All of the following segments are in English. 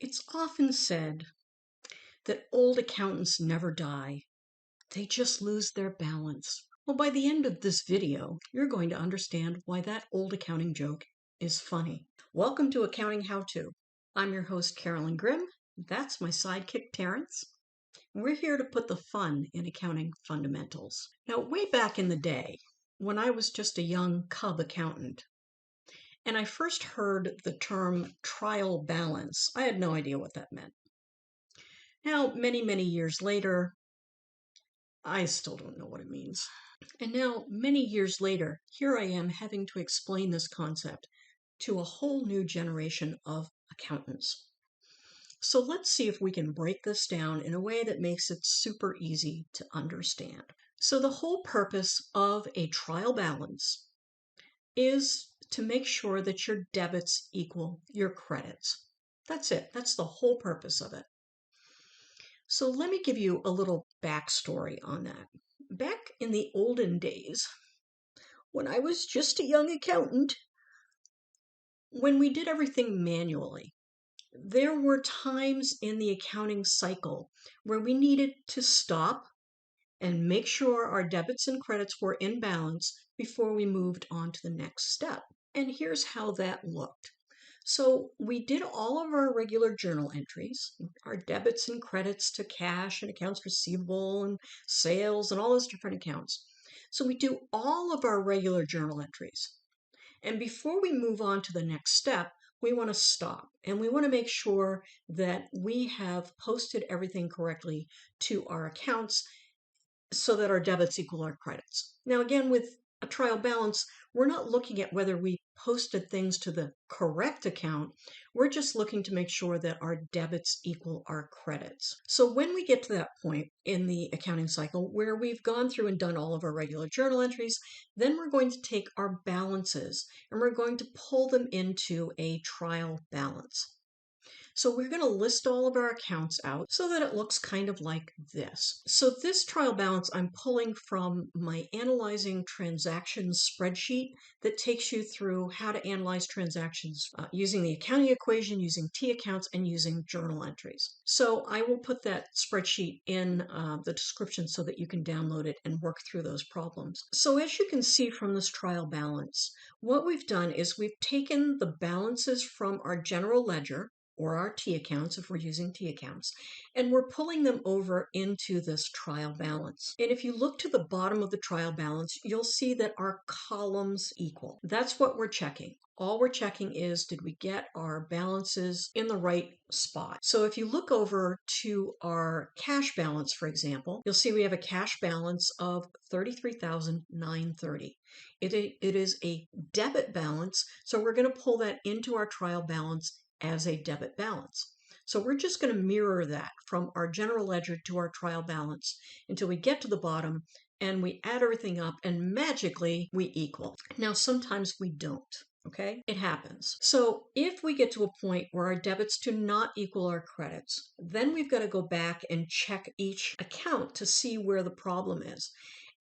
It's often said that old accountants never die. They just lose their balance. Well, by the end of this video, you're going to understand why that old accounting joke is funny. Welcome to Accounting How To. I'm your host, Carolyn Grimm. That's my sidekick, Terrence. We're here to put the fun in accounting fundamentals. Now, way back in the day, when I was just a young cub accountant, and I first heard the term trial balance, I had no idea what that meant. Now, many years later, I still don't know what it means. And now, many years later, here I am having to explain this concept to a whole new generation of accountants. So let's see if we can break this down in a way that makes it super easy to understand. So the whole purpose of a trial balance is to make sure that your debits equal your credits. That's it. That's the whole purpose of it. So let me give you a little backstory on that. Back in the olden days, when I was just a young accountant, when we did everything manually, there were times in the accounting cycle where we needed to stop and make sure our debits and credits were in balance before we moved on to the next step. And here's how that looked. So we did all of our regular journal entries, our debits and credits to cash and accounts receivable and sales and all those different accounts. So we do all of our regular journal entries. And before we move on to the next step, we want to stop and we want to make sure that we have posted everything correctly to our accounts so that our debits equal our credits. Now, again, with a trial balance, we're not looking at whether we posted things to the correct account. We're just looking to make sure that our debits equal our credits. So when we get to that point in the accounting cycle where we've gone through and done all of our regular journal entries, then we're going to take our balances and we're going to pull them into a trial balance. So we're going to list all of our accounts out so that it looks kind of like this. So this trial balance I'm pulling from my analyzing transactions spreadsheet that takes you through how to analyze transactions using the accounting equation, using T accounts, and using journal entries. So I will put that spreadsheet in the description so that you can download it and work through those problems. So as you can see from this trial balance, what we've done is we've taken the balances from our general ledger, or our T accounts if we're using T accounts, and we're pulling them over into this trial balance. And if you look to the bottom of the trial balance, you'll see that our columns equal. That's what we're checking. All we're checking is, did we get our balances in the right spot? So if you look over to our cash balance, for example, you'll see we have a cash balance of $33,930. It is a debit balance, so we're going to pull that into our trial balance as a debit balance. So we're just going to mirror that from our general ledger to our trial balance until we get to the bottom and we add everything up and magically we equal. Now, sometimes we don't. Okay, it happens. So if we get to a point where our debits do not equal our credits, then we've got to go back and check each account to see where the problem is.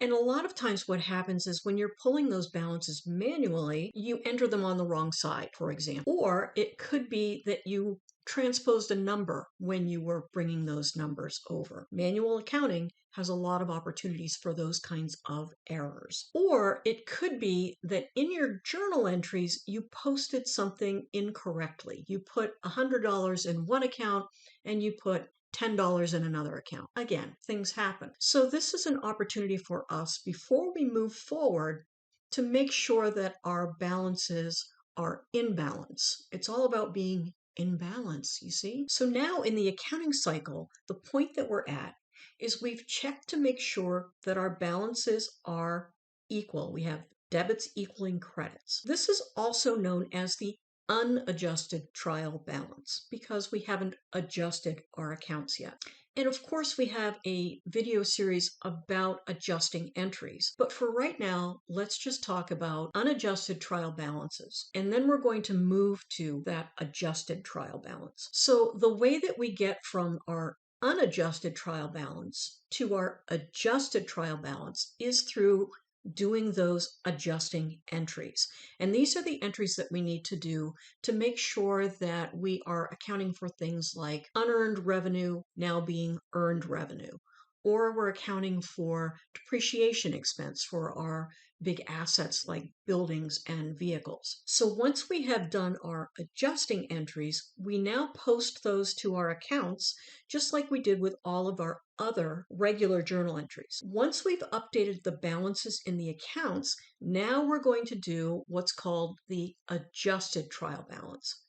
And a lot of times what happens is when you're pulling those balances manually, you enter them on the wrong side, for example. Or it could be that you transposed a number when you were bringing those numbers over. Manual accounting has a lot of opportunities for those kinds of errors. Or it could be that in your journal entries, you posted something incorrectly. You put $100 in one account and you put $10 in another account. Again, things happen. So this is an opportunity for us before we move forward to make sure that our balances are in balance. It's all about being in balance, you see? So now in the accounting cycle, the point that we're at is we've checked to make sure that our balances are equal. We have debits equaling credits. This is also known as the unadjusted trial balance because we haven't adjusted our accounts yet. And of course, we have a video series about adjusting entries. But for right now, let's just talk about unadjusted trial balances. And then we're going to move to that adjusted trial balance. So the way that we get from our unadjusted trial balance to our adjusted trial balance is through doing those adjusting entries. And these are the entries that we need to do to make sure that we are accounting for things like unearned revenue now being earned revenue, or we're accounting for depreciation expense for our big assets like buildings and vehicles. So once we have done our adjusting entries, we now post those to our accounts, just like we did with all of our other regular journal entries. Once we've updated the balances in the accounts, now we're going to do what's called the adjusted trial balance.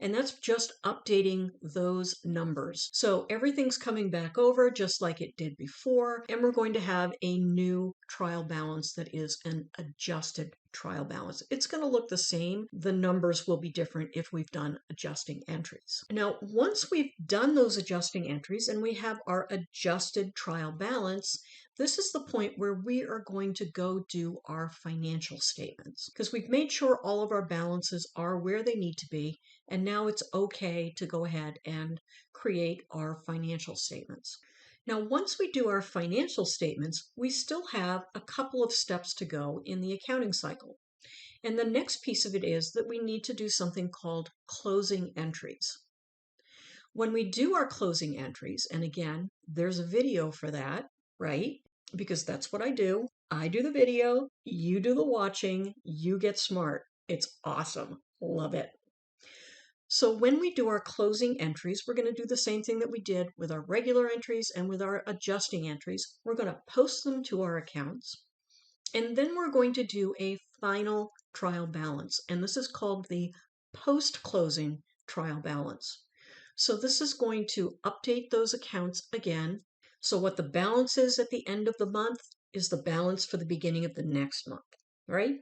And that's just updating those numbers. So everything's coming back over just like it did before, and we're going to have a new trial balance that is an adjusted trial balance. It's going to look the same. The numbers will be different if we've done adjusting entries. Now, once we've done those adjusting entries and we have our adjusted trial balance, this is the point where we are going to go do our financial statements, because we've made sure all of our balances are where they need to be, and now it's okay to go ahead and create our financial statements. Now, once we do our financial statements, we still have a couple of steps to go in the accounting cycle. And the next piece of it is that we need to do something called closing entries. When we do our closing entries, and again, there's a video for that, right? Because that's what I do. I do the video, you do the watching, you get smart. It's awesome. Love it. So when we do our closing entries, we're going to do the same thing that we did with our regular entries and with our adjusting entries. We're going to post them to our accounts, and then we're going to do a final trial balance, and this is called the post-closing trial balance. So this is going to update those accounts again. So what the balance is at the end of the month is the balance for the beginning of the next month, right?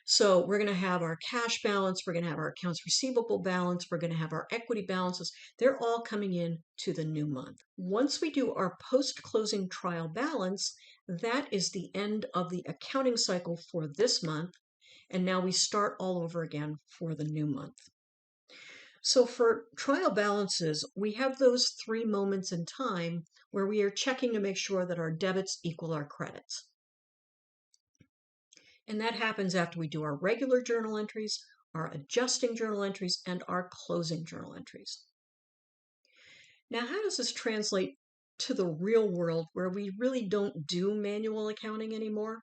So we're going to have our cash balance, we're going to have our accounts receivable balance, we're going to have our equity balances. They're all coming in to the new month. Once we do our post-closing trial balance, that is the end of the accounting cycle for this month, and now we start all over again for the new month. So for trial balances, we have those 3 moments in time where we are checking to make sure that our debits equal our credits. And that happens after we do our regular journal entries, our adjusting journal entries, and our closing journal entries. Now, how does this translate to the real world where we really don't do manual accounting anymore?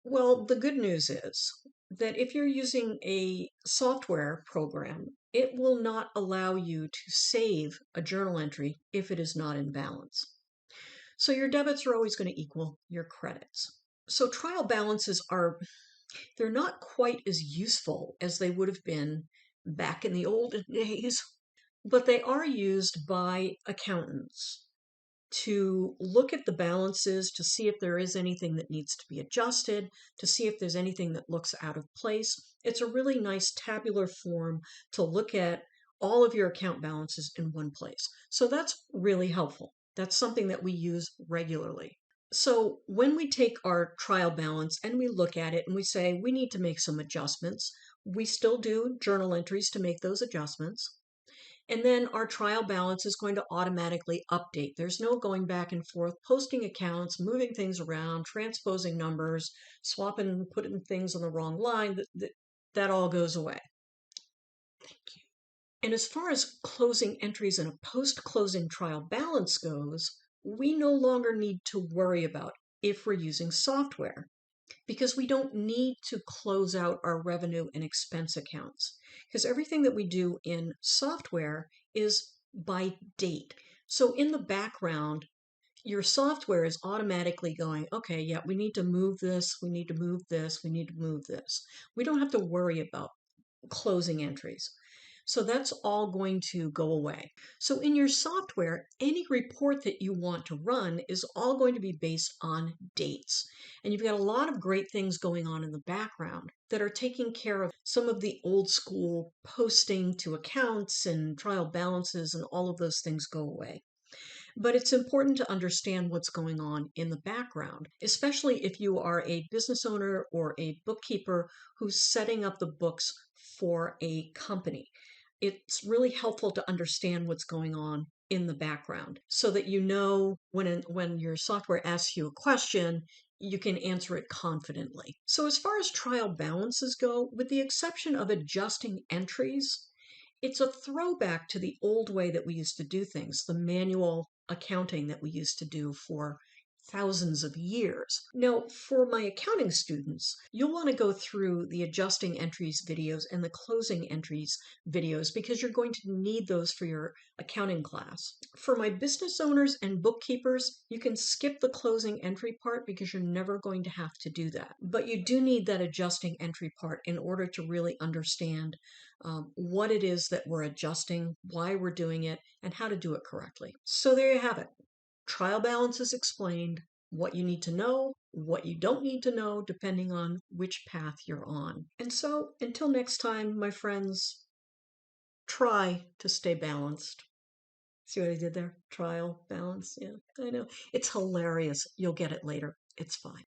Well, the good news is that if you're using a software program, it will not allow you to save a journal entry if it is not in balance. So your debits are always going to equal your credits. So trial balances they're not quite as useful as they would have been back in the olden days, but they are used by accountants to look at the balances, to see if there is anything that needs to be adjusted, to see if there's anything that looks out of place. It's a really nice tabular form to look at all of your account balances in one place. So that's really helpful. That's something that we use regularly. So when we take our trial balance and we look at it and we say we need to make some adjustments, we still do journal entries to make those adjustments. And then our trial balance is going to automatically update. There's no going back and forth, posting accounts, moving things around, transposing numbers, swapping, putting things on the wrong line. That all goes away. Thank you. And as far as closing entries in a post-closing trial balance goes, we no longer need to worry about if we're using software, because we don't need to close out our revenue and expense accounts, because everything that we do in software is by date. So in the background, your software is automatically going, okay, yeah, we need to move this, we need to move this, we need to move this. We don't have to worry about closing entries. So that's all going to go away. So in your software, any report that you want to run is all going to be based on dates. And you've got a lot of great things going on in the background that are taking care of some of the old school posting to accounts and trial balances, and all of those things go away. But it's important to understand what's going on in the background, especially if you are a business owner or a bookkeeper who's setting up the books for a company. It's really helpful to understand what's going on in the background so that you know when your software asks you a question, you can answer it confidently. So as far as trial balances go, with the exception of adjusting entries, it's a throwback to the old way that we used to do things, the manual accounting that we used to do for thousands of years. Now, for my accounting students, you'll want to go through the adjusting entries videos and the closing entries videos because you're going to need those for your accounting class. For my business owners and bookkeepers, you can skip the closing entry part because you're never going to have to do that. But you do need that adjusting entry part in order to really understand what it is that we're adjusting, why we're doing it, and how to do it correctly. So there you have it. Trial balance is explained, what you need to know, what you don't need to know, depending on which path you're on. And so until next time, my friends, try to stay balanced. See what I did there? Trial, balance. Yeah, I know. It's hilarious. You'll get it later. It's fine.